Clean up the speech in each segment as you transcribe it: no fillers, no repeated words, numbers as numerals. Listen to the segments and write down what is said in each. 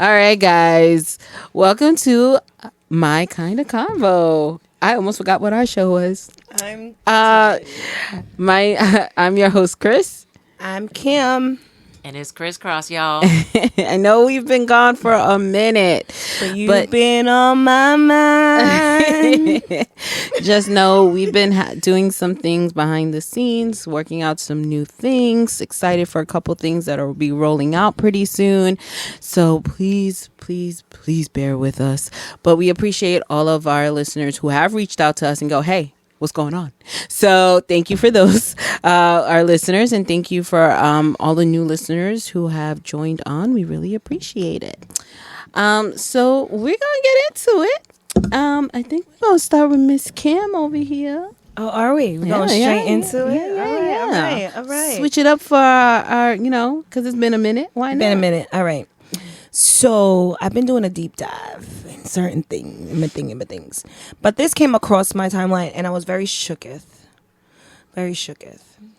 All right, guys. Welcome to My Kind of Convo. I almost forgot what our show was. I'm your host, Criss. I'm Kim. And it's crisscross, y'all. I know we've been gone for a minute, but been on my mind. Just know we've been doing some things behind the scenes, working out some new things. Excited for a couple things that will be rolling out pretty soon. So please bear with us. But we appreciate all of our listeners who have reached out to us and go, hey, what's going on? So thank you for those, our listeners, and thank you for all the new listeners who have joined on. We really appreciate it. So we're gonna get into it. I think we're gonna start with Miss Kim over here. Oh, are we? We're going straight into it? All right. Switch it up for our because it's been a minute. Why not? Been a minute. All right. So I've been doing a deep dive in certain things. But this came across my timeline and I was very shooketh.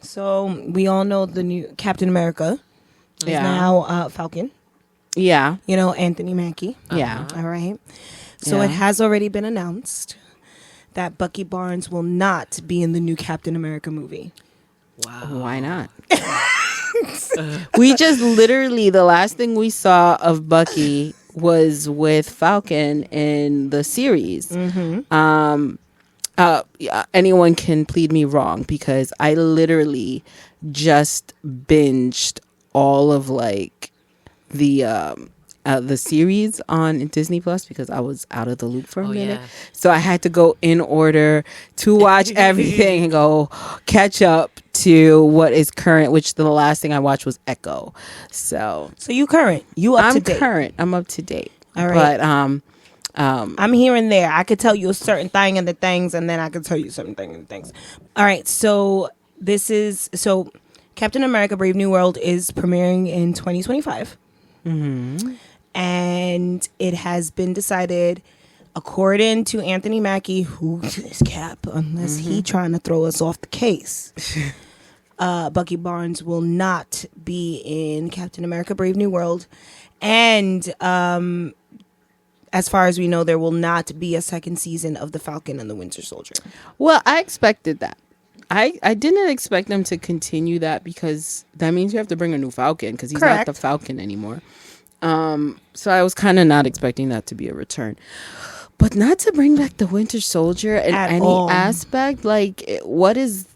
So we all know the new Captain America is now Falcon. Yeah. You know, Anthony Mackie. Yeah. All right. So it has already been announced that Bucky Barnes will not be in the new Captain America movie. Wow. Why not? We just literally, the last thing we saw of Bucky was with Falcon in the series. Mm-hmm. Anyone can plead me wrong because I literally just binged all of the series on Disney Plus because I was out of the loop for a minute. Yeah. So I had to go in order to watch everything and go catch up to what is current, which the last thing I watched was Echo. So you current. You up to date. I'm current. I'm up to date. All right. But I'm here and there. I could tell you a certain thing and the things, and then I could tell you certain thing and the things. All right. So Captain America Brave New World is premiering in 2025. Mm-hmm. And it has been decided, according to Anthony Mackie, who is Cap, unless he trying to throw us off the case, Bucky Barnes will not be in Captain America Brave New World. And as far as we know, there will not be a second season of The Falcon and the Winter Soldier. Well, I expected that. I didn't expect them to continue that because that means you have to bring a new Falcon because he's not the Falcon anymore. So I was kind of not expecting that to be a return, but not to bring back the Winter Soldier in any aspect. Like, what is?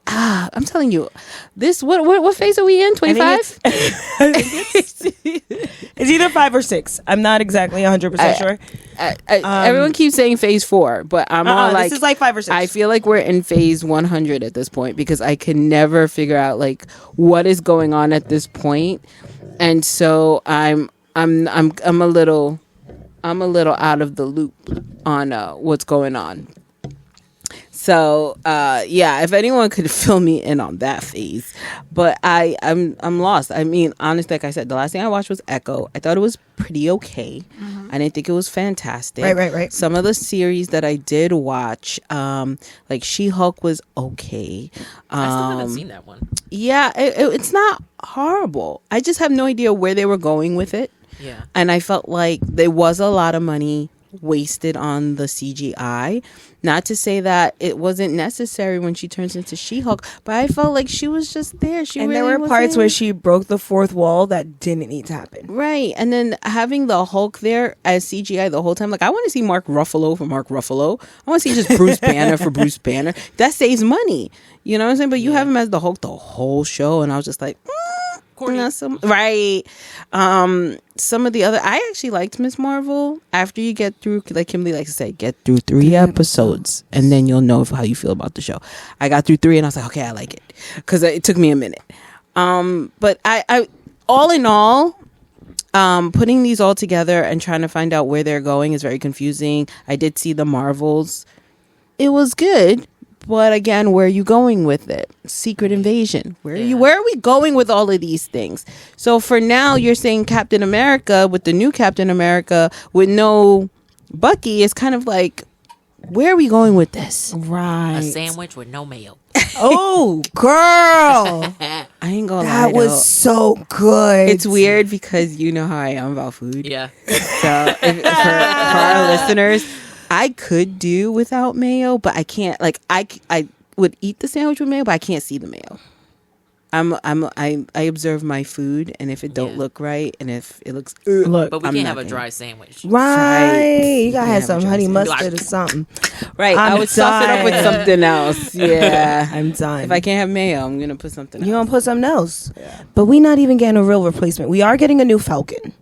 I'm telling you, this what phase are we in? 25. It's either 5 or 6. I'm not exactly 100% sure. Everyone keeps saying phase 4, but I'm all like, this is like 5 or 6. I feel like we're in phase 100 at this point because I can never figure out like what is going on at this point. And so I'm a little out of the loop on what's going on. So if anyone could fill me in on that phase, but I'm lost. I mean, honestly, like I said, the last thing I watched was Echo. I thought it was pretty okay. Mm-hmm. I didn't think it was fantastic. Right. Some of the series that I did watch, like She-Hulk, was okay. I still haven't seen that one. Yeah, it's not horrible. I just have no idea where they were going with it. Yeah, and I felt like there was a lot of money wasted on the CGI. Not to say that it wasn't necessary when she turns into She-Hulk, but I felt like she was just there. There were parts where she broke the fourth wall that didn't need to happen. Right. And then having the Hulk there as CGI the whole time, like I want to see Mark Ruffalo for Mark Ruffalo. I want to see just Bruce Banner for Bruce Banner. That saves money. You know what I'm saying? But you have him as the Hulk the whole show, and I was just like, right. Some of the other, I actually liked Miss Marvel. After you get through, like Kimberly likes to say, get through 3 episodes, and then you'll know how you feel about the show. I got through 3, and I was like, okay, I like it, because it took me a minute. But I all in all, putting these all together and trying to find out where they're going is very confusing. I did see the Marvels. It was good. But again, where are you going with it? Secret Invasion. Where are we going with all of these things? So for now, you're saying Captain America with the new Captain America with no Bucky is kind of like, where are we going with this? Right. A sandwich with no mayo. Oh, girl. I ain't gonna lie. That was so good. It's weird because you know how I am about food. Yeah. So for our listeners, I could do without mayo, but I can't. Like I would eat the sandwich with mayo, but I can't see the mayo. I observe my food, and if it don't look right, and if it looks, Look, But we can't have a dry sandwich. right. You gotta have some have a honey dry mustard or something. right. I would stuff it up with done. something else. Yeah, I'm done. if I can't have mayo, I'm gonna put something You else. gonna put something else. Yeah. But we not even getting a real replacement. We are getting a new Falcon.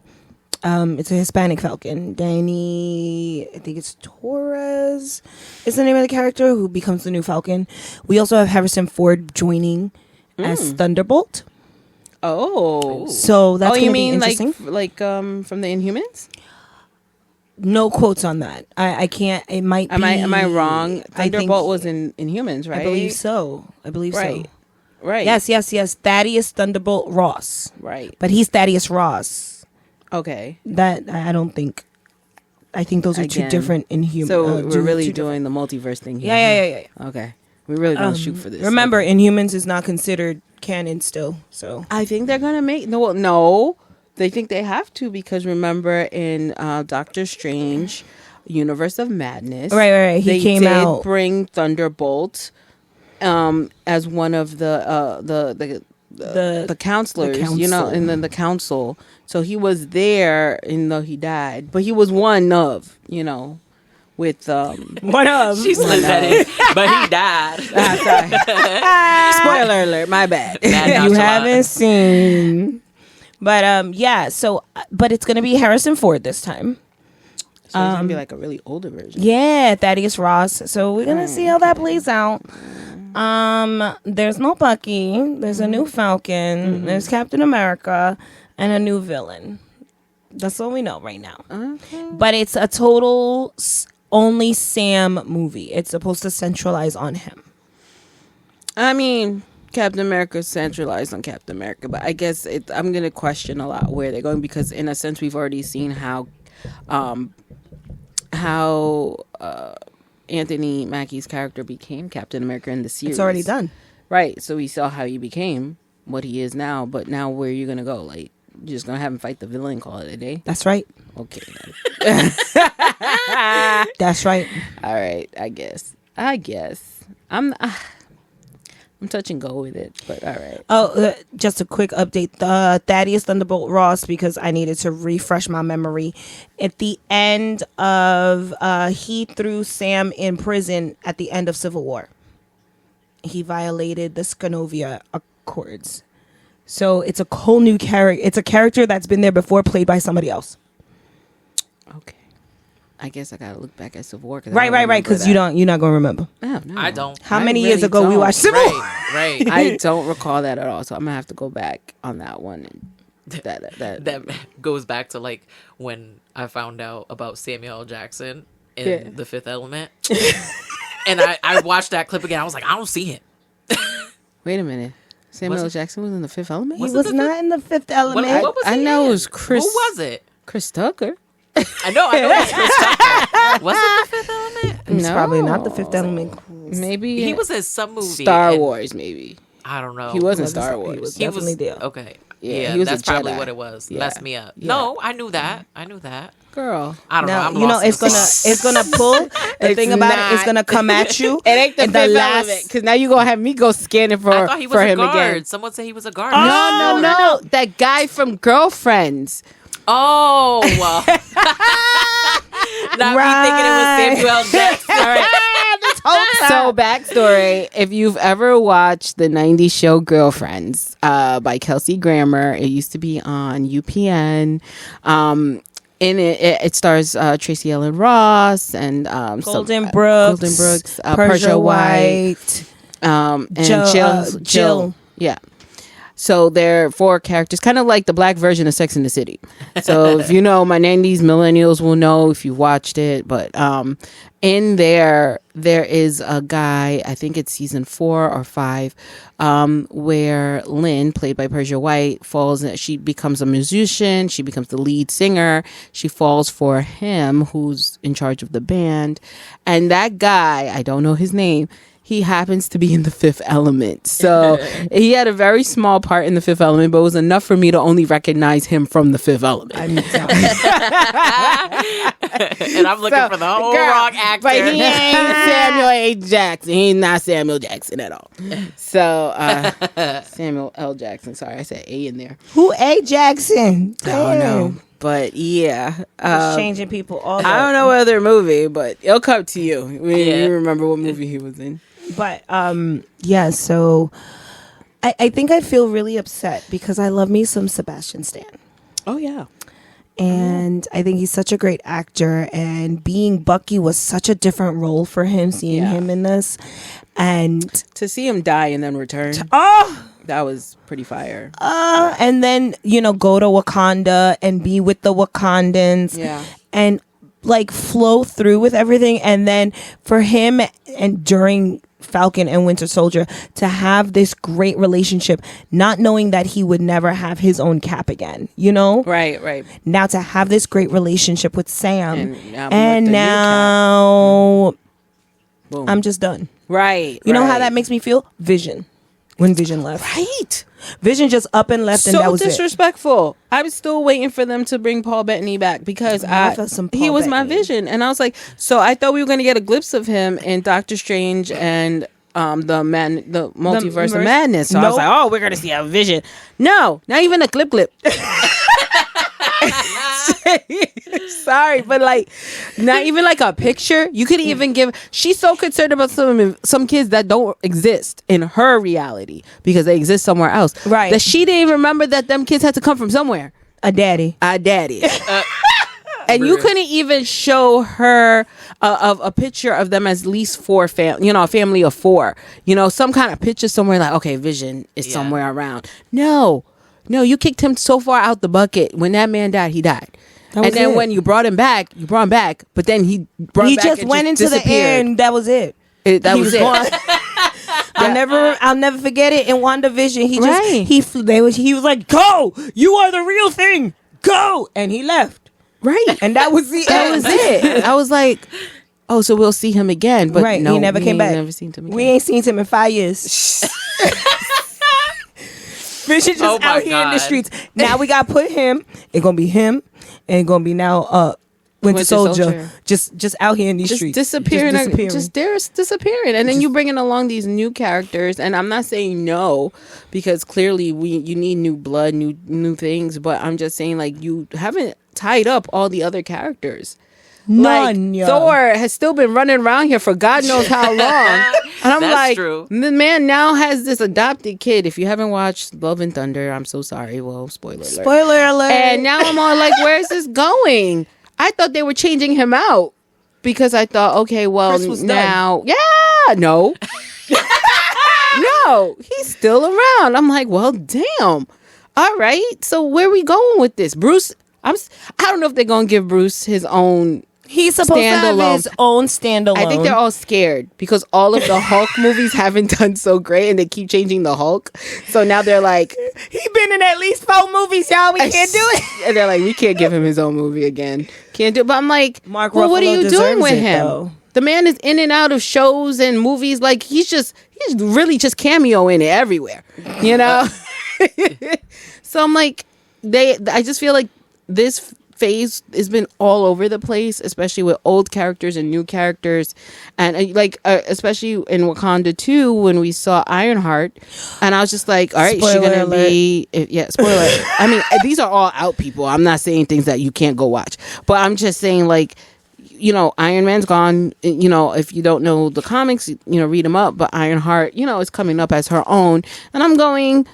It's a Hispanic Falcon. Danny, I think it's Torres is the name of the character who becomes the new Falcon. We also have Harrison Ford joining as Thunderbolt. Oh, So that's you gonna be mean interesting. like from the Inhumans? No quotes on that. I can't. It might. Am be, I wrong? I think- Thunderbolt was in Inhumans, right? I believe so. Right. So. Right. Yes. Thaddeus Thunderbolt Ross. Right. But he's Thaddeus Ross. Okay. That I don't think. I think those are two Again. different Inhumans. So we're really doing the multiverse thing here. Yeah. Okay. We're really going to shoot for this. Remember, Okay. Inhumans is not considered canon still. So I think they're going to make... No. They think they have to because remember in Doctor Strange, Universe of Madness... Right. He came did out. bring Thunderbolt as one of the counselors, you know, council. and then the council. So he was there, even though he died. But he was one of, you know... With One of. She slipped that in, but he died. sorry. Spoiler alert, my bad. Mad You nonchalant. haven't seen. But yeah, so but it's gonna be Harrison Ford this time. So it's gonna be like a really older version. Yeah, Thaddeus Ross. So we're gonna see how that plays out. There's no Bucky. There's a new Falcon. There's Captain America and a new villain. That's all we know right now. Okay. But it's a total only Sam movie. It's supposed to centralize on him. I mean, Captain America centralized on Captain America, but I guess I'm gonna question a lot where they're going because, in a sense, we've already seen how Anthony Mackie's character became Captain America in the series. It's already done. Right. So we saw how he became what he is now, but now where are you gonna go? Like, you're just gonna have him fight the villain, call it a day? That's right. Okay. Then. That's right. All right. I guess. I'm touch and go with it, but all right. Oh, just a quick update. Thaddeus Thunderbolt Ross, because I needed to refresh my memory. At the end of, he threw Sam in prison at the end of Civil War. He violated the Scanovia Accords. So it's a whole new character. It's a character that's been there before, played by somebody else. Okay. I guess I gotta look back at Civil War. Right. Because you're not gonna remember. Oh, no. I don't. How I many really years ago we don't. watched Civil War? Right. I don't recall that at all, so I'm gonna have to go back on that one. And That goes back to like when I found out about Samuel L. Jackson in The Fifth Element, and I watched that clip again. I was like, I don't see him. Wait a minute. Samuel L. Jackson was in The Fifth Element. He Was it was the not in the Fifth Element. What was I he know in? it was Criss. Who was it? Criss Tucker. I know it was Chris Tucker. Was it The Fifth Element? It's probably not the Fifth Element. Maybe He was in some movie. Star and- Wars. Maybe I don't know. he was in was Star he Wars. was- He definitely there. Okay. Yeah, Yeah, he was a that's probably Jedi. what it was. Yeah. Messed me up. Yeah. No, I knew that. Girl. I don't know. Now I'm you know lost in it's gonna pull. The thing about it is gonna come at you. It ain't the and Fifth Element because now you gonna have me go scanning for I thought he was for a him guard. again. Someone said he was a guard. No. That guy from Girlfriends. Oh. Not me thinking it was Samuel Jackson. All right. So backstory: if you've ever watched the '90s show Girlfriends by Kelsey Grammer, it used to be on UPN. In it stars Tracy Ellen Ross and Golden Brooks, Persia White, and Jill. Jill. Yeah. So they're 4 characters, kind of like the black version of Sex and the City. So if you know, my 90s millennials will know if you watched it. But in there is a guy, I think it's season 4 or 5, where Lynn, played by Persia White, she becomes a musician. She becomes the lead singer. She falls for him, who's in charge of the band. And that guy, I don't know his name, he happens to be in The Fifth Element. So he had a very small part in The Fifth Element, but it was enough for me to only recognize him from The Fifth Element. And I'm looking for the whole wrong actor. But he ain't Samuel A. Jackson. He's not Samuel Jackson at all. So, Samuel L. Jackson. Sorry, I said A in there. Who A. Jackson? I don't know. But yeah. Changing people all I don't know what other movie, but it'll come to you. You remember what movie he was in. But yeah, so I think I feel really upset because I love me some Sebastian Stan. Oh yeah. And I think he's such a great actor, and being Bucky was such a different role for him, seeing him in this. And to see him die and then return. That was pretty fire. And then, go to Wakanda and be with the Wakandans. Yeah. And like flow through with everything. And then for him and during Falcon and Winter Soldier to have this great relationship, not knowing that he would never have his own Cap again, Right. Now to have this great relationship with Sam. And now I'm just done. Right. You know how that makes me feel? Vision. When Vision left. Right. Vision just up and left, and that was disrespectful. I'm still waiting for them to bring Paul Bettany back because he was my Vision. And I was like, so I thought we were going to get a glimpse of him in Doctor Strange and the Multiverse of Madness. So I was like, oh, we're going to see a Vision. No, not even a clip. Sorry, but like not even like a picture. You could even give. She's so concerned about some kids that don't exist in her reality because they exist somewhere else. Right. That she didn't even remember that them kids had to come from somewhere. A daddy. And you couldn't even show her of a picture of them as at least 4 a family of 4. Some kind of picture somewhere like, okay, Vision is somewhere around. No, you kicked him so far out the bucket. When that man died, he died. And then when you brought him back, but then he just went into the air and that was it. That was it. I'll never forget it in WandaVision. He was like, go, you are the real thing, go, and he left. Right. And that was that was it. I was like, oh, so we'll see him again. But no, he never came back. Never seen him again. We ain't seen him in 5 years. Vision just out here in the streets. Now we got to put him. It's going to be him. And it's going to be now Winter Soldier. Just out here in these streets. Disappearing. And then you bringing along these new characters. And I'm not saying no, because clearly you need new blood, new things. But I'm just saying, like, you haven't tied up all the other characters. None, like, Thor has still been running around here for God knows how long. And I'm like, true. The man now has this adopted kid. If you haven't watched Love and Thunder, I'm so sorry. Well, spoiler alert. Spoiler alert. And now I'm all like, where's this going? I thought they were changing him out because I thought, okay, well, now. Done. Yeah, no. No, he's still around. I'm like, well, damn. All right. So where are we going with this? Bruce, I don't know if they're going to give Bruce his own. He's supposed to have his own standalone. I think they're all scared because all of the Hulk movies haven't done so great and they keep changing the Hulk. So now they're like, he been in at least 4 movies, y'all. We can't do it. And they're like, we can't give him his own movie again. Can't do it. But I'm like, Mark Ruffalo, what are you doing with him? Though. The man is in and out of shows and movies. Like he's really just cameo in it everywhere, So I'm like, I just feel like this phase has been all over the place, especially with old characters and new characters, and especially in Wakanda 2 when we saw Ironheart, and I was just like, all right, she's gonna be spoiler. I mean, these are all out people. I'm not saying things that you can't go watch, but I'm just saying, like, Iron Man's gone. If you don't know the comics, read them up. But Ironheart, is coming up as her own, and I'm going,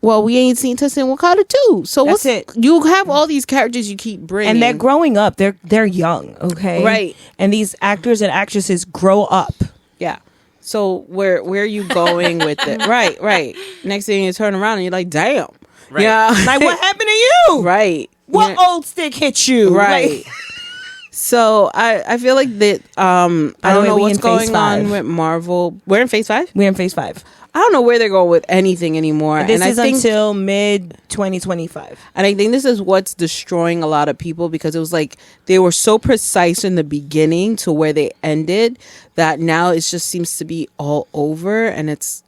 well, we ain't seen us in Wakanda 2. So that's it. You have all these characters you keep bringing. And they're growing up. They're young, okay? Right. And these actors and actresses grow up. Yeah. So where are you going with it? Right. Next thing you turn around and you're like, damn. Right. Yeah. Like, what happened to you? Right. What Yeah. old stick hit you? Right. Like, So I feel like that I don't way, know we what's in phase going on 5. with Marvel. We're in phase 5? we're in phase 5. I don't know where they're going with anything anymore. This and is I think, until mid 2025. and I think this is what's destroying a lot of people, because it was like they were so precise in the beginning to where they ended that now it just seems to be all over, and it's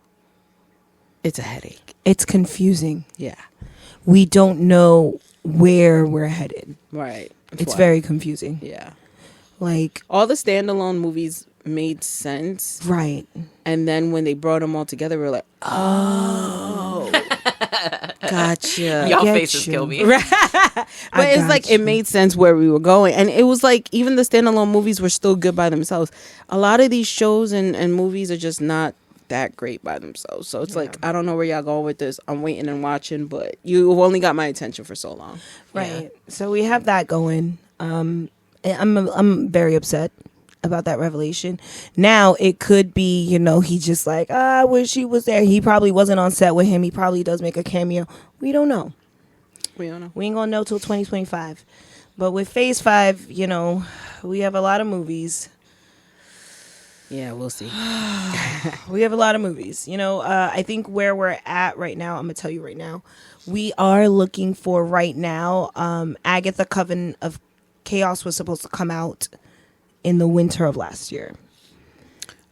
a headache. It's confusing. Yeah. We don't know where we're headed. Right. It's very confusing. Yeah. Like, All the standalone movies made sense, right. and then when they brought them all together, we were like, oh, gotcha. Y'all get faces you. kill me. But it's got like you. it made sense where we were going, and it was like even the standalone movies were still good by themselves. A lot of these shows and movies are just not that great by themselves. So it's like, I don't know where y'all going with this. I'm waiting and watching, but you've only got my attention for so long. Right. So we have that going. I'm very upset about that revelation. Now it could be, he just like, I wish he was there. He probably wasn't on set with him. He probably does make a cameo. We don't know. We don't know. We ain't gonna know till 2025. But with phase 5, we have a lot of movies. Yeah, we'll see. We have a lot of movies. I think where we're at right now, I'm going to tell you right now, we are looking for right now, Agatha Coven of Chaos was supposed to come out in the winter of last year.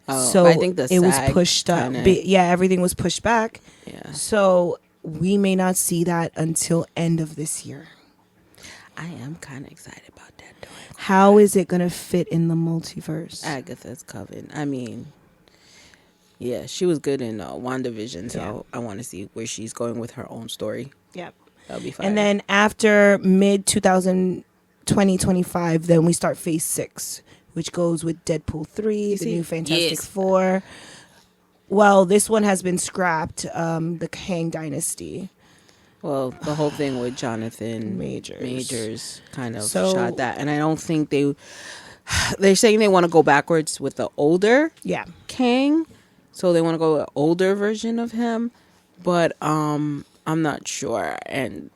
Oh, So I think the it was SAG pushed up. kinda- Everything was pushed back. Yeah. So we may not see that until end of this year. I am kind of excited about that, though. How is it going to fit in the multiverse? Agatha's Coven. I mean, yeah, she was good in WandaVision, so I want to see where she's going with her own story. Yep. That'll be fine. And then after mid 2025, then we start phase 6, which goes with Deadpool 3, the new Fantastic Yes. Four. Well, this one has been scrapped, the Kang Dynasty. Well, the whole thing with Jonathan Majors. kind of So- shot that, and I don't think they're saying they want to go backwards with the older Yeah. Kang, so they want to go with an older version of him, but I'm not sure, and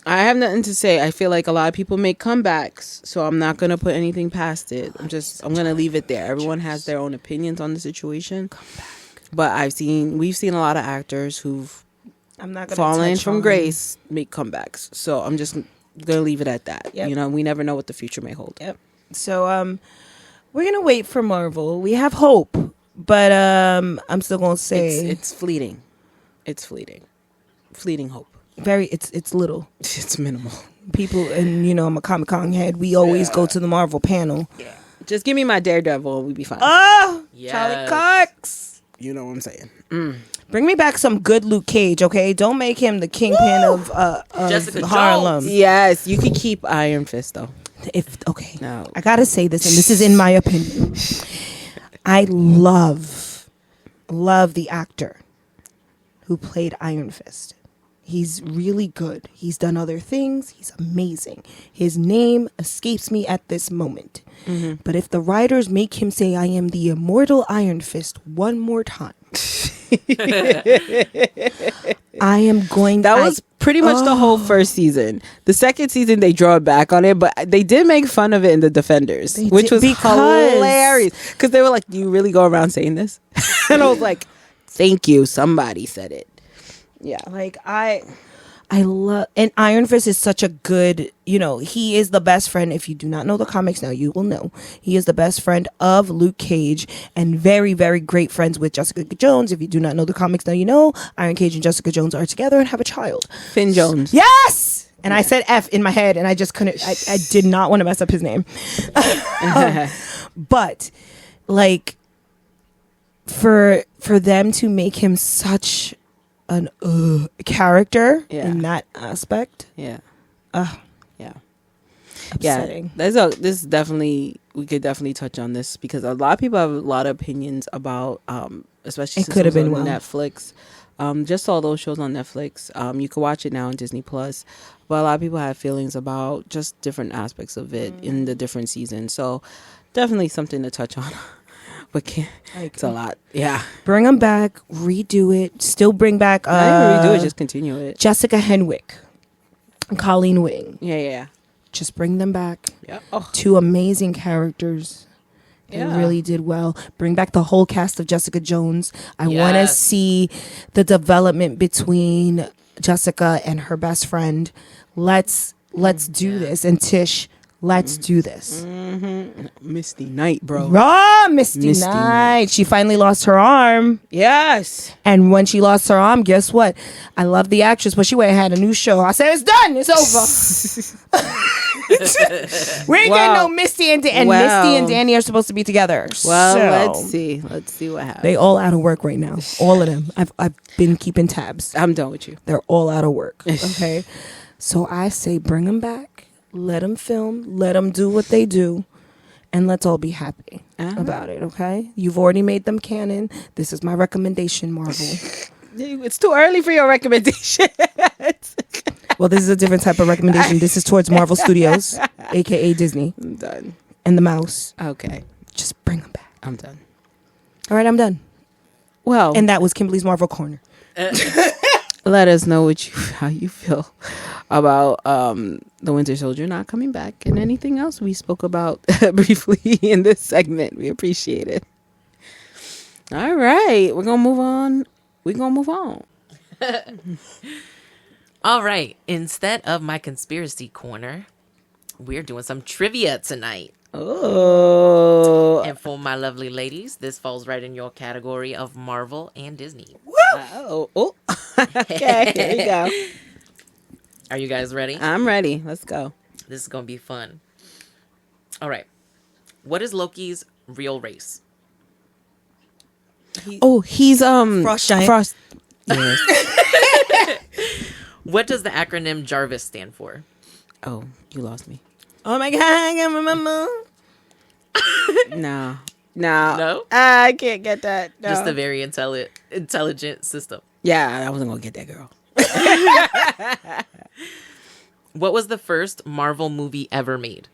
I have nothing to say. I feel like a lot of people make comebacks, so I'm not gonna put anything past it. I'm gonna leave it there. Everyone has their own opinions on the situation, but we've seen a lot of actors who've I'm not going to fallen from grace make comebacks, so I'm just gonna leave it at that. Yep. We never know what the future may hold. Yep. So we're going to wait for Marvel. We have hope, but I'm still going to say It's fleeting. It's fleeting hope. it's little. It's minimal. People, and I'm a Comic-Con head. We always go to the Marvel panel. Yeah, just give me my Daredevil and we'll be fine. Oh, Yes. Charlie Cox. You know what I'm saying? Bring me back some good Luke Cage, okay? Don't make him the kingpin of Jessica Harlem. Yes, you can keep Iron Fist though. No. I gotta say this, and this is in my opinion. I love the actor who played Iron Fist. He's really good. He's done other things. He's amazing. His name escapes me at this moment. Mm-hmm. But if the writers make him say, I am the immortal Iron Fist one more time, I am going. That was pretty much the whole first season. The second season, they draw back on it, but they did make fun of it in The Defenders, which was hilarious. Because they were like, do you really go around saying this? And I was like, thank you. Somebody said it. Yeah. Like I love, and Iron Fist is such a good, he is the best friend. If you do not know the comics now, you will know. He is the best friend of Luke Cage and very, very great friends with Jessica Jones. If you do not know the comics now, you know Iron Cage and Jessica Jones are together and have a child. Finn Jones. Yes! And I said F in my head and I just couldn't, I did not want to mess up his name. But like for them to make him such an character in that aspect. Yeah. Upsetting. Yeah. This definitely, we could definitely touch on this because a lot of people have a lot of opinions about, especially It since could have it was been on well. Netflix. Just all those shows on Netflix. You can watch it now on Disney Plus, but a lot of people have feelings about just different aspects of it in the different seasons. So definitely something to touch on. but can't. It's a lot. Yeah. Bring them back, redo it, still bring back Not even redo it, just continue it. Jessica Henwick and Colleen Wing. Yeah. Just bring them back. Yeah. Oh. Two amazing characters. They really did well. Bring back the whole cast of Jessica Jones. I want to see the development between Jessica and her best friend. Let's do this. And Tish, let's do this. Misty Knight, bro. Raw Misty Knight. She finally lost her arm. Yes. And when she lost her arm, guess what? I love the actress, but she went and had a new show. I said, it's done. It's over. We ain't getting no Misty and Misty and Danny are supposed to be together. Well, so, let's see what happens. they all out of work right now. All of them. I've been keeping tabs. I'm done with you. They're all out of work. Okay. So I say bring them back. Let them film. Let them do what they do. And let's all be happy about it, okay? You've already made them canon. This is my recommendation, Marvel. It's too early for your recommendation. Well, this is a different type of recommendation. This is towards Marvel Studios, a.k.a. Disney. I'm done. And the mouse. Okay. Just bring them back. I'm done. All right, I'm done. Well. And that was Kimberly's Marvel Corner. Let us know how you feel about the Winter Soldier not coming back and anything else we spoke about briefly in this segment. We appreciate it. All right. We're going to move on. All right. Instead of my conspiracy corner, we're doing some trivia tonight. Oh. And for my lovely ladies, this falls right in your category of Marvel and Disney. Oh. Okay, here we go. Are you guys ready? I'm ready. Let's go. This is going to be fun. All right. What is Loki's real race? He's Frost giant. Frost. Yes. What does the acronym Jarvis stand for? Oh, you lost me. Oh my God, I can remember. No. No? I can't get that. No. Just a very intelligent system. Yeah, I wasn't going to get that girl. What was the first Marvel movie ever made?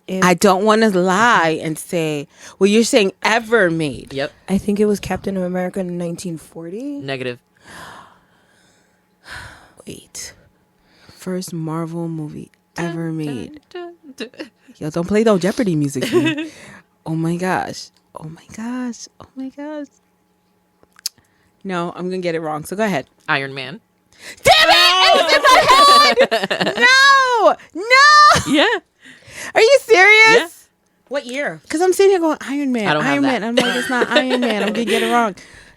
I don't want to lie and say, well, you're saying ever made. Yep. I think it was Captain America in 1940. Negative. Wait. First Marvel movie ever made. Yo, don't play no Jeopardy music for me. Oh my gosh. No, I'm going to get it wrong. So go ahead. Iron Man. Damn it! It was in my head! No! Yeah. Are you serious? Yeah. What year? Because I'm sitting here going, Iron Man. I don't have Iron Man. that. I'm like, it's not Iron Man. I'm going to get it wrong.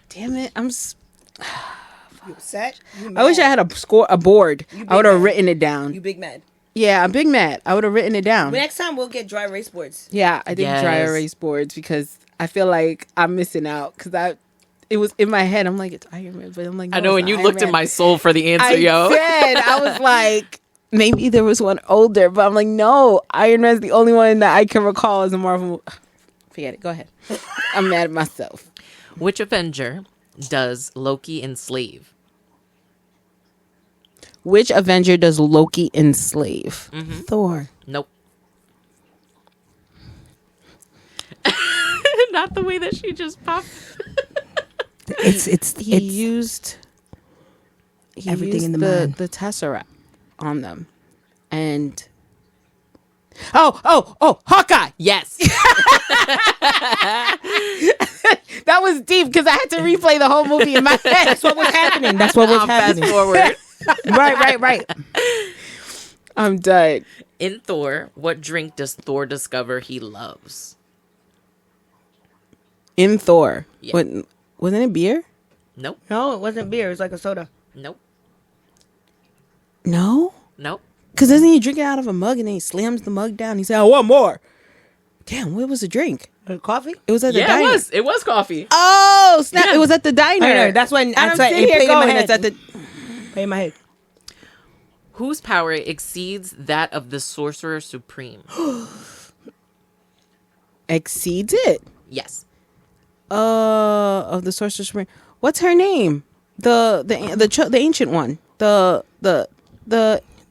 Damn it. You upset? I wish I had a board. I would have written it down. You big mad. Yeah, I'm big mad. I would have written it down. But next time we'll get dry erase boards. Yeah, I think dry Yes. erase boards because I feel like I'm missing out because it was in my head. I'm like, it's Iron Man, but I'm like, no, I know, it's and you not looked Iron in Man. my soul for the answer, I was like, maybe there was one older, but I'm like, no, Iron Man's the only one that I can recall as a Marvel. Forget it. Go ahead. I'm mad at myself. Which Avenger does Loki enslave? Which Avenger does Loki enslave? Mm-hmm. Thor. Nope. Not the way that she just popped. He used everything in the mind. the Tesseract on them, and Hawkeye. Yes. That was deep because I had to replay the whole movie in my head. That's what was happening. That's what was Fast happening. forward. Right. I'm done. In Thor, what drink does Thor discover he loves? In Thor, Yeah. wasn't it beer? Nope. No, it wasn't beer. It was like a soda. Nope. No, Nope. because doesn't he drink it out of a mug and then he slams the mug down? He said, "I want more." Damn, what was the drink? Coffee? It was at the Yeah, diner. it was coffee. Oh snap! Yeah. It was at the diner. I know, that's when And I'm that's why sitting it here played in my going, head. it's at the. Play in my head. Whose power exceeds that of the Sorcerer Supreme? Exceeds it. Yes. Of the Sorcerer Supreme. What's her name? The ancient one. The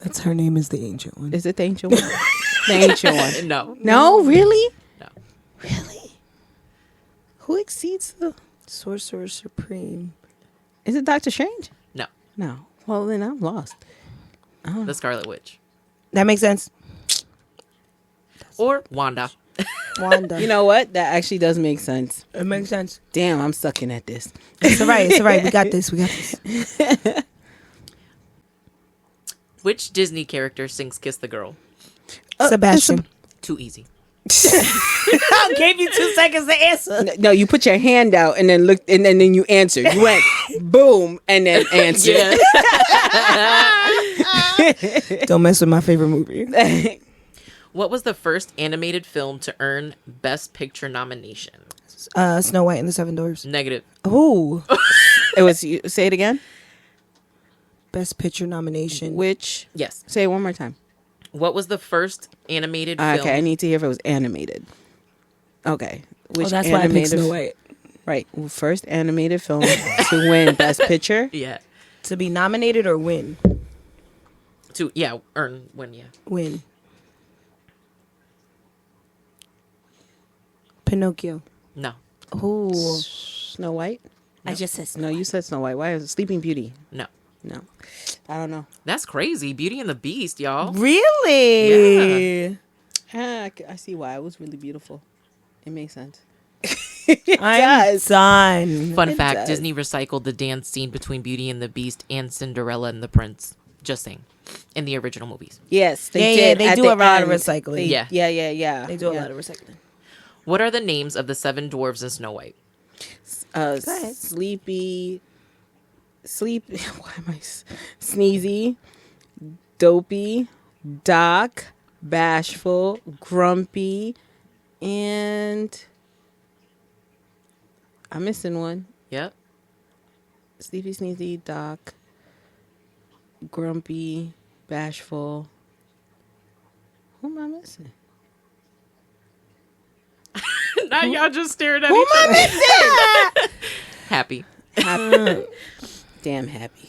That's her name is the ancient one. is it the ancient one? That ain't your one. No. No, really? No. Really? Who exceeds the... Sorcerer Supreme. Is it Doctor Strange? No. No. Well, then I'm lost. The Scarlet Witch. That makes sense. Or Wanda. Wanda. You know what? That actually does make sense. It makes sense. Damn, I'm sucking at this. It's all right. It's all right. We got this. We got this. Which Disney character sings Kiss the Girl? Sebastian. Too easy. I gave you 2 seconds to answer. No, you put your hand out and then looked, and then you answered. You went boom and then answered. Don't mess with my favorite movie. What was the first animated film to earn Best Picture nomination? Snow White and the Seven Dwarfs. Negative. Oh, It was. Say it again. Best Picture nomination. Which? Yes. Say it one more time. What was the first animated film? Okay, I need to hear if it was animated. Okay. Which that's why I picked animated? Snow White. Right. First animated film to win Best Picture. Yeah. To be nominated or win? Win, yeah. Win. Pinocchio. No. Oh, Snow White. I just said Snow No, you said Snow White. Why is it Sleeping Beauty? No. No, I don't know. That's crazy. Beauty and the Beast, y'all. Really? I see why. It was really beautiful. It makes sense. I'm done. Fun It fact, does. Disney recycled the dance scene between Beauty and the Beast and Cinderella and the Prince. Just saying. In the original movies. Yes, they Yeah, did. they at do the a lot of end. recycling. Yeah. Yeah. They do a lot of recycling. What are the names of the 7 dwarves in Snow White? ahead. Sleepy. Why am I sneezy? Dopey, Doc, Bashful, Grumpy, and I'm missing one. Yep. Sleepy, Sneezy, Doc, Grumpy, Bashful. Who am I missing? Now y'all just staring at Who am I missing? Happy. Happy. Damn happy.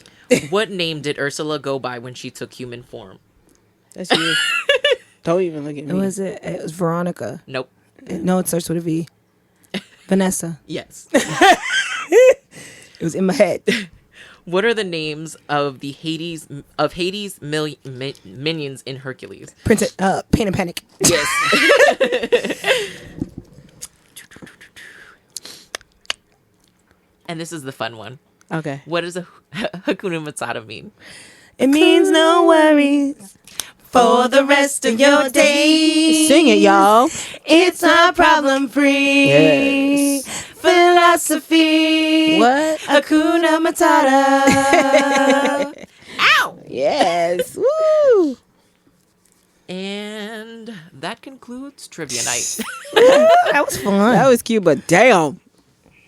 What name did Ursula go by when she took human form? That's you. Don't even look at me. It was Veronica. Nope. No, it starts with a V. Vanessa. Yes. It was in my head. What are the names of the Hades minions in Hercules? Pain and Panic. Yes. And this is the fun one. Okay. What does a Hakuna Matata mean? It means no worries for the rest of your days. Sing it, y'all. It's a problem free Yes. philosophy. What? Hakuna Matata. Ow! Yes. Woo. And that concludes Trivia Night. That was fun. That was cute, but damn.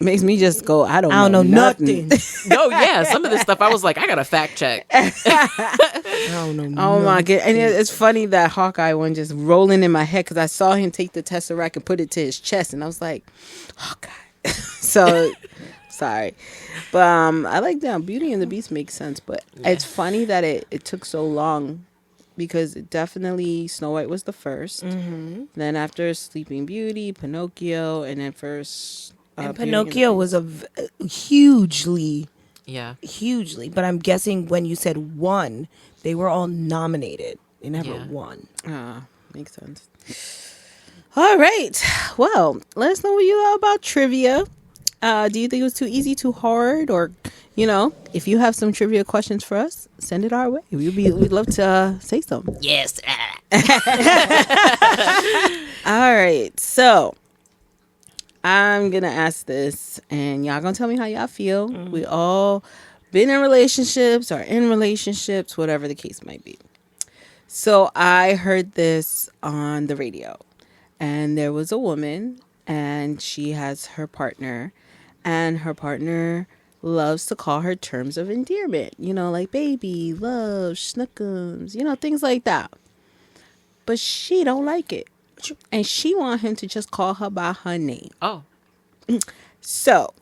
Makes me just go, I don't know nothing. No, yeah, some of this stuff I was like, I gotta fact check. I don't know. Oh my god! And it's funny that Hawkeye one just rolling in my head because I saw him take the Tesseract and put it to his chest, and I was like, Hawkeye. So sorry, but I like that. Beauty and the Beast makes sense, but it's funny that it took so long because it definitely Snow White was the first. Mm-hmm. Then after Sleeping Beauty, Pinocchio, and then first. And Pinocchio was hugely, Yeah. but I'm guessing when you said won, they were all nominated. They never won. Makes sense. All right. Well, let us know what you thought about trivia. Do you think it was too easy, too hard, or if you have some trivia questions for us, send it our way. We'd love to say something. Yes. All right. So I'm gonna ask this, and y'all gonna tell me how y'all feel. Mm-hmm. We all been in relationships or in relationships, whatever the case might be. So I heard this on the radio, and there was a woman, and she has her partner, and her partner loves to call her terms of endearment, like baby, love, schnookums, things like that. But she don't like it. And she want him to just call her by her name. Oh. So,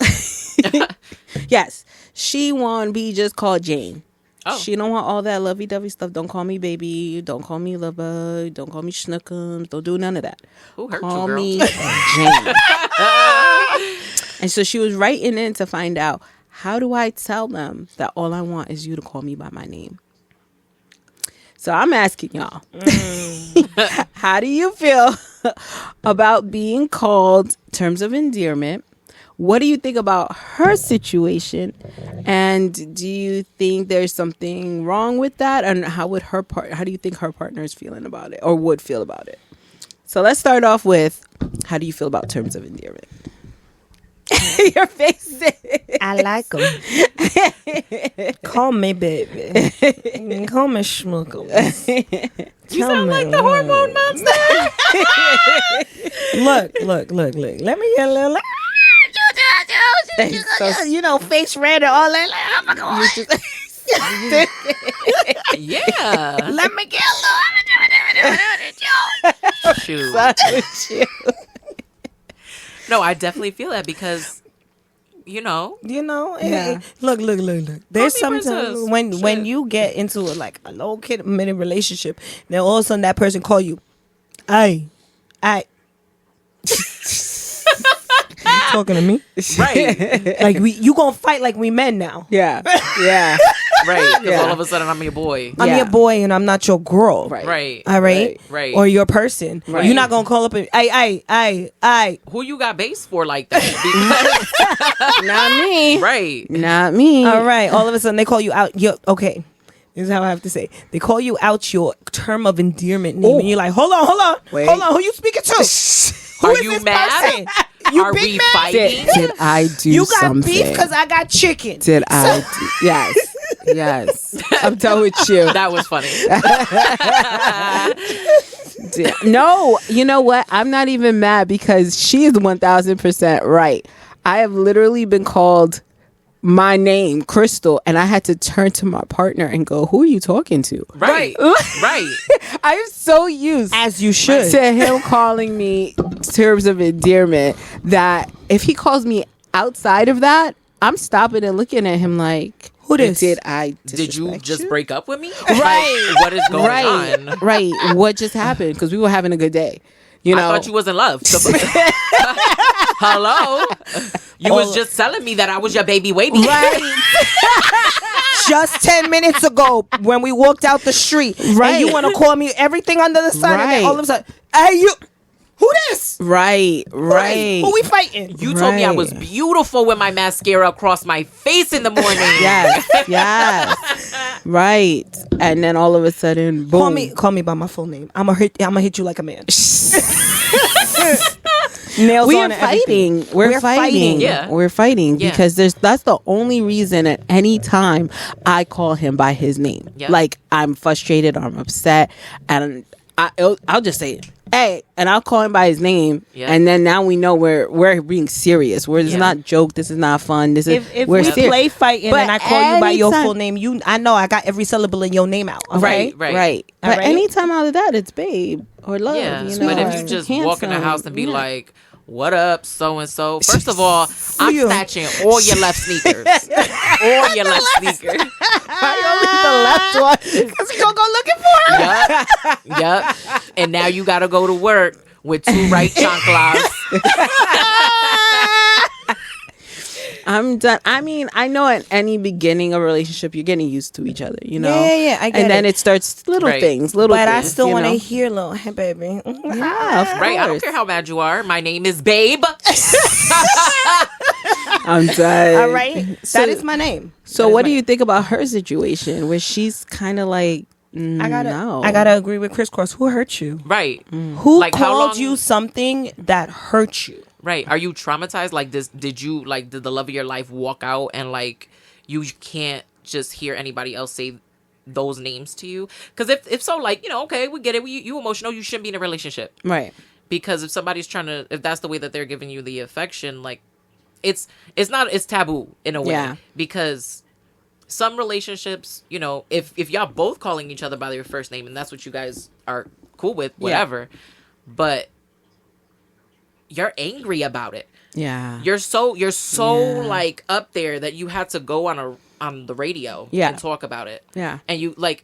yes, she want to be just called Jane. Oh. She don't want all that lovey-dovey stuff. Don't call me baby. Don't call me lover. Don't call me schnookums. Don't do none of that. Who hurt Call you, girl? me Jane. And so she was writing in to find out, how do I tell them that all I want is you to call me by my name? So I'm asking y'all, how do you feel about being called terms of endearment? What do you think about her situation? And do you think there's something wrong with that? And how do you think her partner is feeling about it or would feel about it? So let's start off with, how do you feel about terms of endearment? Your face. I like them. Call me baby. Call me schmuckle. You sound like the hormone monster. Look. Let me get a little. You know, face red and all that. Like, oh my God. Yeah. Let me get a little. Shoot. No, I definitely feel that because, Yeah. Look. Call There's me sometimes princess. when you get into like a low kid minute relationship, then all of a sudden that person call you, I. You talking to me? right, Like you gonna fight like we men now? Yeah. right. Because Yeah. all of a sudden I'm your boy. I'm Yeah. your boy and I'm not your girl. Right. All right. Right. Or your person. Right. You're not gonna call up and I. Who you got base for like that? Not me. Right. Not me. All right. All of a sudden they call you out. Okay. This is how I have to say. They call you out your term of endearment name, Ooh. and you're like, hold on. Wait. Hold on. Who you speaking to? Who Are is you this mad? person? You Are big we man? fighting? Did I do You got something? beef because I got chicken. Did I do? Yes. I'm done with you. That was funny. No, you know what? I'm not even mad because she is 1000% right. I have literally been called my name, Crystal, and I had to turn to my partner and go, who are you talking to? Right. Right. I'm so used As you should. to him calling me terms of endearment that if he calls me outside of that, I'm stopping and looking at him like, Who this? Did I Did you disrespect just you? break up with me? Right. Like, what is going Right. on? Right. What just happened? Because we were having a good day. You know, I thought you was in love. So- Hello? You was just telling me that I was your baby waiting. Right. Just 10 minutes ago when we walked out the street. Right. And you want to call me everything under the sun. And Right. then all of a sudden, hey, you. Who this? right. Who we fighting? You told me I Right. was beautiful with my mascara across my face in the morning. Yes. Right. And then all of a sudden, boom. Call me by my full name. I'm gonna hit you like a man. Nails We are on and everything. fighting. We're fighting. Yeah. We're fighting Yeah. because that's the only reason at any time I call him by his name. Yeah. Like I'm frustrated, I'm upset, and I'll just say, hey, and I'll call him by his name, Yeah. and then now we know we're being serious. This is Yeah. not joke. This is not fun. This is If we're we serious. play fighting But and I call you by your anytime- full name, I know I got every syllable in your name out. Okay? Right. But All right. anytime out of that, it's babe or love. Yeah. You know, But if or you just walk in the handsome. house and be Yeah. like, what up, so and so? First of all, I'm you? snatching all your left sneakers. All your left sneakers. the left one. Because you gonna go looking for her. Yup. And now you gotta go to work with 2 right chanclas. I'm done. I mean, I know at any beginning of a relationship, you're getting used to each other, you know? Yeah, I get And then it. it starts little Right. things, But things. I still you want to know? hear little, hey, baby. Yeah, of Right. I don't course. care how mad you are. My name is Babe. I'm done. All right. That is my name. So That is what my do you think about her situation where she's kind of like, I gotta no. agree with Criss Cross. Who hurt you? Right. Who Like, how called long- you something that hurt you? Right. Are you traumatized? Like this? Did the love of your life walk out and like you can't just hear anybody else say those names to you? Because if so, like, you know, okay, we get it. You emotional. You shouldn't be in a relationship. Right. Because if somebody's if that's the way that they're giving you the affection, like it's taboo in a way. Yeah. Because some relationships, you know, if y'all both calling each other by their first name and that's what you guys are cool with, whatever. But you're angry about it. Yeah. You're so Yeah. like up there that you had to go on on the radio Yeah. and talk about it. Yeah. And you like,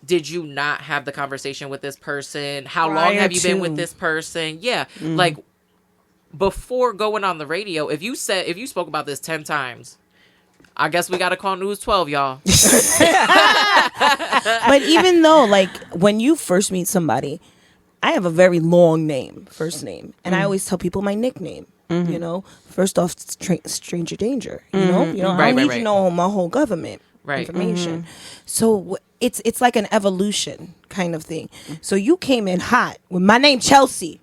did you not have the conversation with this person? How long Prior have you been to. with this person? Yeah. Like before going on the radio, if you spoke about this 10 times, I guess we got to call News 12, y'all. But even though, like, when you first meet somebody, I have a very long name, first name, and I always tell people my nickname. You know, first off, stranger danger. You know, I don't need to know my whole government information. So it's like an evolution kind of thing. So you came in hot with my name Chelsea,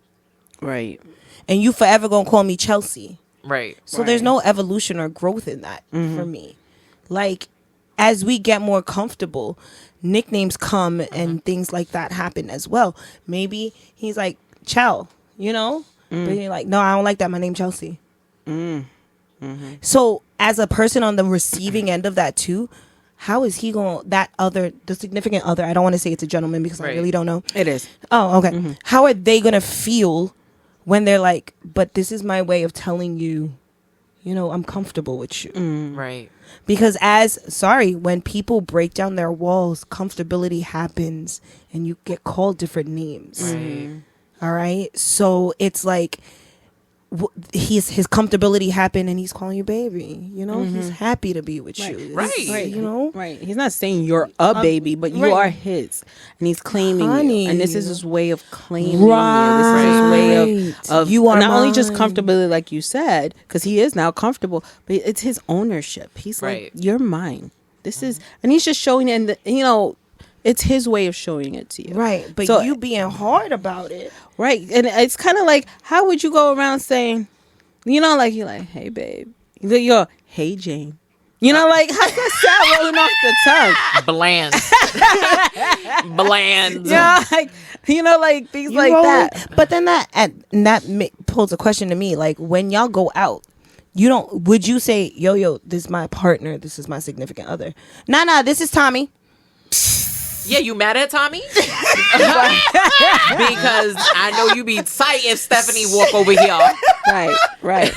Right. and you forever gonna call me Chelsea. Right. So there's no evolution or growth in that for me. Like, as we get more comfortable, nicknames come and things like that happen as well. Maybe he's like, Chell, you know? But you're like, no, I don't like that. My name's Chelsea. So as a person on the receiving end of that too, how is he going, the significant other, I don't want to say it's a gentleman because I really don't know. It is. Oh, okay. How are they going to feel when they're like, but this is my way of telling you, you know, I'm comfortable with you. Right. Because when people break down their walls, comfortability happens and you get called different names. Right. All right. So it's like his comfortability happened and he's calling you baby. You know, he's happy to be with you. Right. You know? Right. He's not saying you're a baby, but you right. are his. And he's claiming Honey. you. And this is his way of claiming you. This is his way of You are not only just mine. comfortability, like you said, because he is now comfortable, but it's his ownership. He's Right. like, you're mine. This is, and he's just showing it, and you know, it's his way of showing it to you. Right. But So- you being hard about it. Right. And it's kind of like, how would you go around saying, you know, like, you're like, hey, babe. You go, hey, Jane. You know, like, how's that sound rolling off the tongue? Bland. Bland. Yeah, like, you know, like things like that. But then that pulls a question to me. Like, when y'all go out, would you say, yo, this is my partner, this is my significant other? Nah, this is Tommy. Yeah, you mad at Tommy? Because I know you be tight if Stephanie walk over here. Right.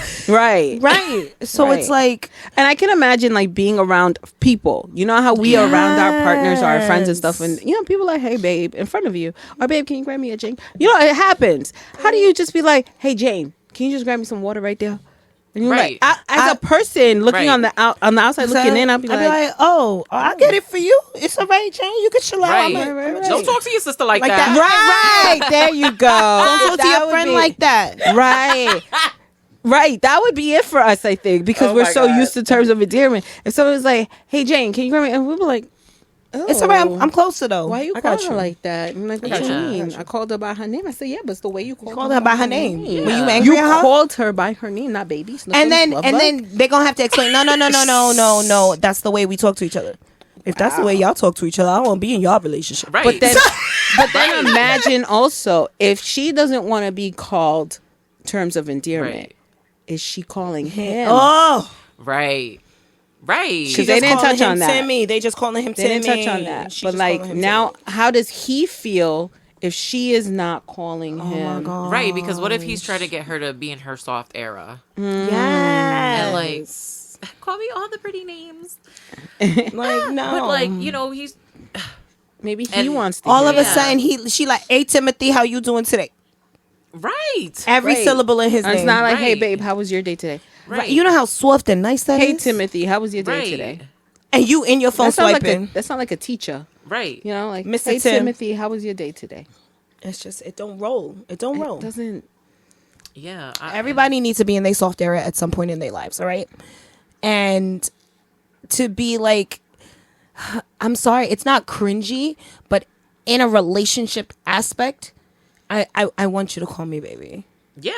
So Right. it's like, And I can imagine like being around people. You know how we are around our partners or our friends and stuff, and you know, people like, hey babe, in front of you. Or babe, can you grab me a Jane? You know, it happens. How do you just be like, hey Jane, can you just grab me some water right there? And you're Right. like, as a person looking Right. on the outside looking in, I'll be like, oh, I'll get it for you. It's all right, Jane. You can chill out. Right. I'm Don't talk to your sister like that. right, there you go. Don't talk to That your would friend be- like that. Right. Right. That would be it for us, I think, because Oh we're my so God. used to terms of endearment. If someone's like, hey, Jane, can you grab me? And we'll be like, oh, It's all right. I'm closer though. why you I call got her like that? I'm like, what got you you. mean? I called her by her name. I said, yeah, but it's the way you called Called her by her name. Were you angry You at her? called her by her name, not baby. And then they're gonna have to explain. No. That's the way we talk to each other. If that's the way y'all talk to each other, I don't want to be in y'all relationship. Right. But then imagine also if she doesn't want to be called terms of endearment, Right. is she calling him? Oh, Right. Right. She- They didn't touch on that. Timmy. They just calling him They Timmy. didn't touch on that. She But just like calling him now, Timmy. how does he feel if she is not calling him? Oh my God. Right, because what if he's trying to get her to be in her soft era? Yes. And like, call me all the pretty names. like no. But like, you know, he's Maybe he And wants to. all hear of a that. sudden she like, hey Timothy, how you doing today? right. Every Right. syllable in his It's name. not like, hey Right. babe, how was your day today? Right. You know how soft and nice that is. Hey Timothy, how was your day Right. today? And you in your phone That's not swiping. like a teacher. Right. You know, like Mr. hey Tim. Timothy, how was your day today? It's just it don't roll. It don't roll. It doesn't. Yeah. Everybody needs to be in their soft era at some point in their lives, all right? And to be like, I'm sorry, it's not cringy, but in a relationship aspect, I want you to call me baby. Yeah.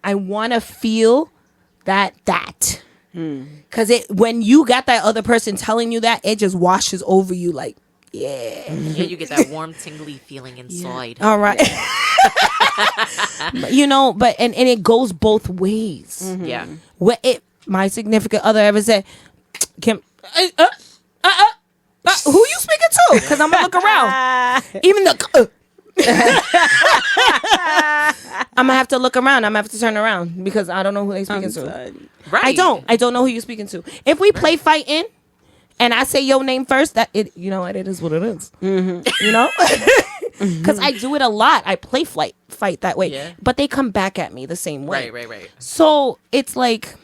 I want to feel that. Because when you got that other person telling you that, it just washes over you like, yeah. Yeah, you get that warm, tingly feeling inside. All right. You know, but and it goes both ways. Yeah. What my significant other ever said, Kim, who you speaking to? Because I'm gonna look around. Even the I'm gonna have to look around. I'm gonna have to turn around because I don't know who they speaking to. Right. I don't know who you're speaking to. If we play fighting, and I say your name first, that it, you know what, it is what it is. Mm-hmm. You know, because I do it a lot. I play fight that way, Yeah. but they come back at me the same way. Right. So it's like,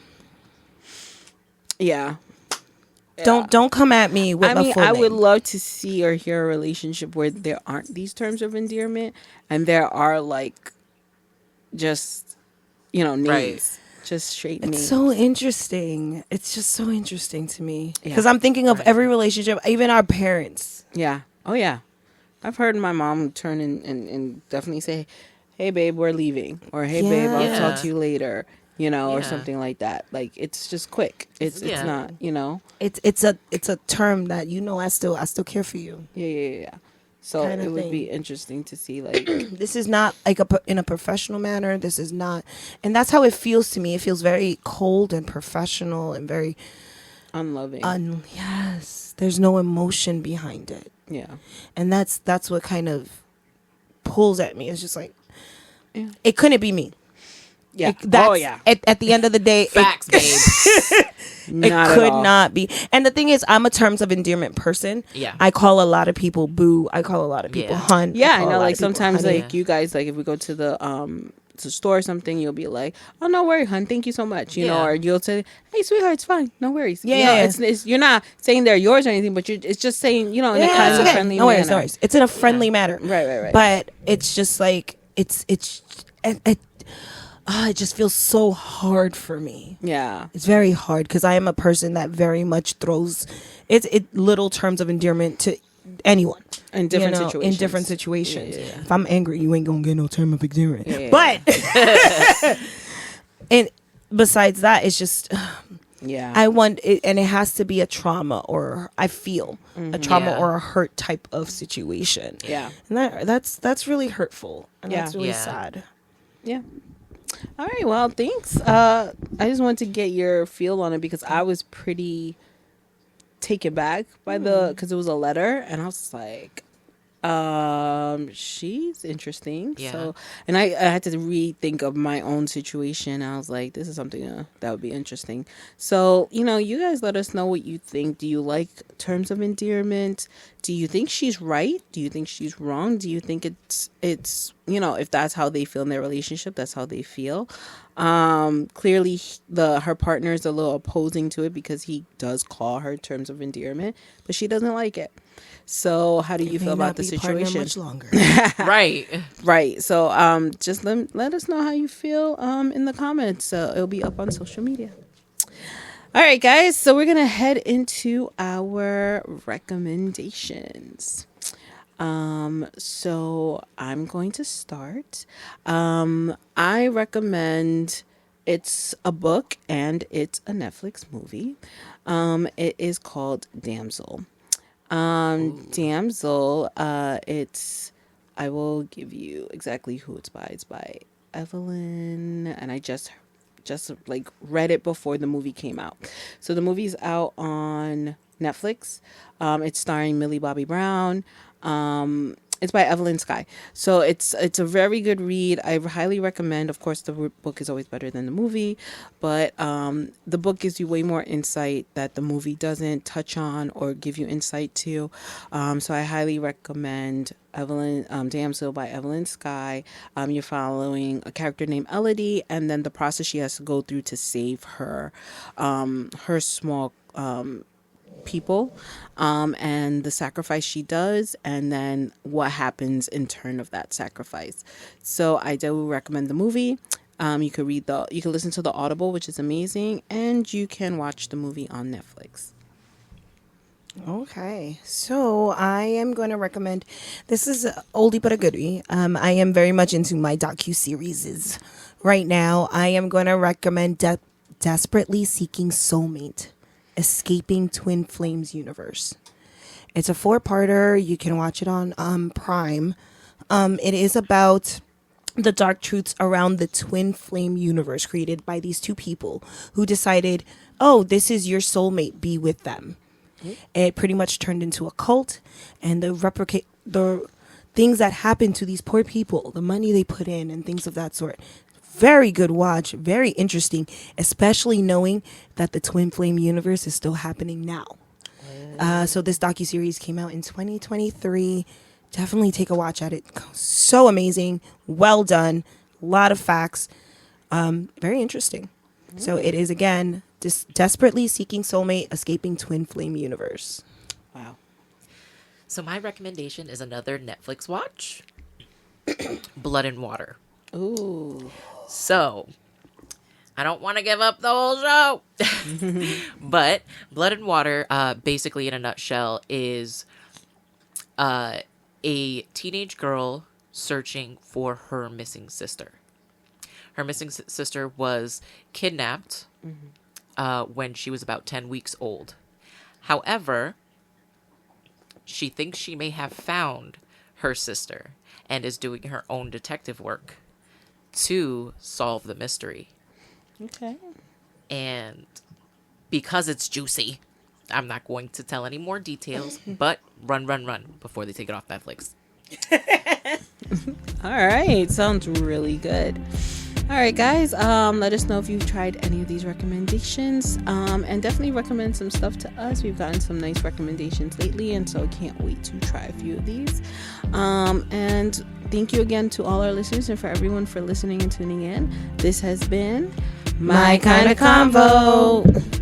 Yeah. don't come at me with my full I would name. love to see or hear a relationship where there aren't these terms of endearment and there are like just, names. Right. Just straight It's names. so interesting. It's just so interesting to me Yeah. because I'm thinking of every relationship, even our parents. Yeah. Oh, yeah. I've heard my mom turn and definitely say, hey, babe, we're leaving. Or, hey, babe, I'll Yeah. talk to you later. Or Yeah. something like that. Like, it's just quick. It's Yeah. not, It's a term that I still care for you. Yeah. So Kinda it would thing. be interesting to see, like, This is not like in a professional manner. This is not, and that's how it feels to me. It feels very cold and professional and very unloving. yes. There's no emotion behind it, Yeah. and that's what kind of pulls at me. It's just like Yeah. it couldn't be me. Yeah. That's, Oh, yeah. At the end of the day, Facts, babe. it Not at could all. not be. And the thing is, I'm a terms of endearment person. Yeah. I call a lot of people boo. I call a lot of people Yeah. hun. Yeah, I call a know. lot Like, of people sometimes, honey. like, you guys, like, if we go to the store or something, you'll be like, oh, no worry, hun, thank you so much, Yeah. or you'll say, hey, sweetheart, it's fine, no worries. Yeah, You know, yeah. It's you're not saying they're yours or anything, but it's just saying, in a Yeah, kind it's of okay. friendly No worries, manner. no worries. It's in a friendly manner. Right. But it's just like it just feels so hard for me. Yeah. It's very hard because I am a person that very much throws little terms of endearment to anyone. In different situations. In different situations. Yeah. If I'm angry, you ain't gonna get no term of endearment. Yeah. But and besides that, it's just Yeah. I want it, and it has to be a trauma or I feel a trauma Yeah. or a hurt type of situation. Yeah. And that's really hurtful and Yeah. that's really Yeah. sad. Yeah. All right. Well, thanks. I just wanted to get your feel on it because I was pretty taken back by because it was a letter, and I was like, she's interesting. Yeah. So, and I had to rethink of my own situation. I was like, this is something that would be interesting. So, you guys let us know what you think. Do you like terms of endearment? Do you think she's right? Do you think she's wrong? Do you think it's if that's how they feel in their relationship, that's how they feel? Clearly her partner is a little opposing to it because he does call her terms of endearment, but she doesn't like it. So how do you feel about the situation? Much longer. Right. Right. So just let us know how you feel in the comments. It'll be up on social media. All right, guys. So we're gonna head into our recommendations. So I'm going to start. I recommend, it's a book and it's a Netflix movie. It is called Damsel. Damsel, I will give you exactly who it's by. It's by Evelyn, and I just like read it before the movie came out. So the movie's out on Netflix. It's starring Millie Bobby Brown. It's by Evelyn Sky. So it's a very good read. I highly recommend. Of course, the book is always better than the movie, but the book gives you way more insight that the movie doesn't touch on or give you insight to. So I highly recommend Damsel by Evelyn Sky. You're following a character named Elodie, and then the process she has to go through to save her small people, and the sacrifice she does, and then what happens in turn of that sacrifice. So I do recommend the movie. You can listen to the audible, which is amazing, and you can watch the movie on Netflix. Okay, so I am going to recommend. This is an oldie but a goodie. I am very much into my docuseries right now. I am going to recommend Desperately Seeking Soulmate, Escaping Twin Flames Universe. It's a 4-parter. You can watch it on Prime. It is about the dark truths around the twin flame universe created by these two people who decided, oh, this is your soulmate, be with them. It pretty much turned into a cult, and the things that happened to these poor people, the money they put in and things of that sort. Very good watch, very interesting, especially knowing that the twin flame universe is still happening now. So this docuseries came out in 2023. Definitely take a watch at it. So amazing. Well done. A lot of facts. Very interesting. So it is, again, desperately seeking soulmate, escaping twin flame universe. Wow. So my recommendation is another Netflix watch. Blood and Water. Ooh. So, I don't want to give up the whole show. But Blood and Water, basically in a nutshell, is a teenage girl searching for her missing sister. Her missing sister was kidnapped when she was about 10 weeks old. However, she thinks she may have found her sister and is doing her own detective work to solve the mystery. Okay. And because it's juicy, I'm not going to tell any more details, but run before they take it off Netflix. All right. Sounds really good. All right, guys. Let us know if you've tried any of these recommendations. And definitely recommend some stuff to us. We've gotten some nice recommendations lately, and so I can't wait to try a few of these. And thank you again to all our listeners and for everyone for listening and tuning in. This has been My Kinda Convo.